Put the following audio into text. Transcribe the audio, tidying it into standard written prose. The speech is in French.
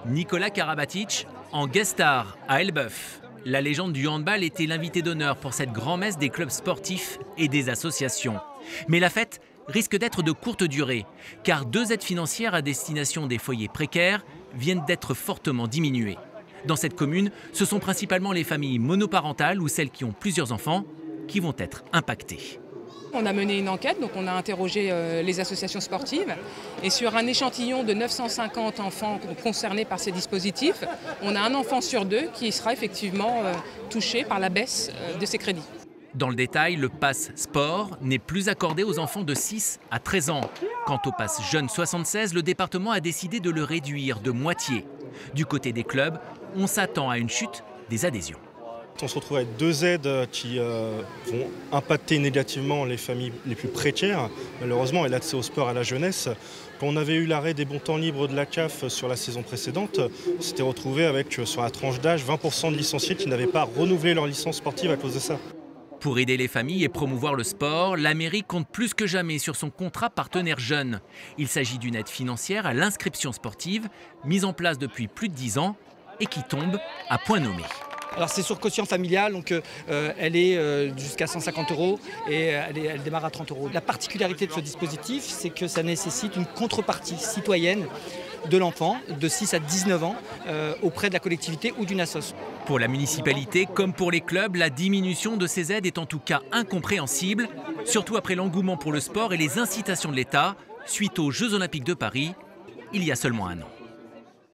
Nicolas Karabatic en guest star à Elbeuf. La légende du handball était l'invité d'honneur pour cette grand-messe des clubs sportifs et des associations. Mais la fête risque d'être de courte durée, car 2 aides financières à destination des foyers précaires viennent d'être fortement diminuées. Dans cette commune, ce sont principalement les familles monoparentales ou celles qui ont plusieurs enfants qui vont être impactées. On a mené une enquête, donc on a interrogé les associations sportives. Et sur un échantillon de 950 enfants concernés par ces dispositifs, on a un enfant sur 2 qui sera effectivement touché par la baisse de ces crédits. Dans le détail, le pass sport n'est plus accordé aux enfants de 6 à 13 ans. Quant au pass jeune 76, le département a décidé de le réduire de moitié. Du côté des clubs, on s'attend à une chute des adhésions. On se retrouve avec 2 aides qui vont impacter négativement les familles les plus précaires, malheureusement, et l'accès au sport à la jeunesse. Quand on avait eu l'arrêt des bons temps libres de la CAF sur la saison précédente, on s'était retrouvé avec, sur la tranche d'âge, 20% de licenciés qui n'avaient pas renouvelé leur licence sportive à cause de ça. Pour aider les familles et promouvoir le sport, la mairie compte plus que jamais sur son contrat partenaire jeune. Il s'agit d'une aide financière à l'inscription sportive, mise en place depuis plus de 10 ans et qui tombe à point nommé. Alors c'est sur quotient familial, donc elle est jusqu'à 150 € et elle démarre à 30 €. La particularité de ce dispositif, c'est que ça nécessite une contrepartie citoyenne de l'enfant de 6 à 19 ans auprès de la collectivité ou d'une association. Pour la municipalité, comme pour les clubs, la diminution de ces aides est en tout cas incompréhensible, surtout après l'engouement pour le sport et les incitations de l'État suite aux Jeux Olympiques de Paris, il y a seulement un an.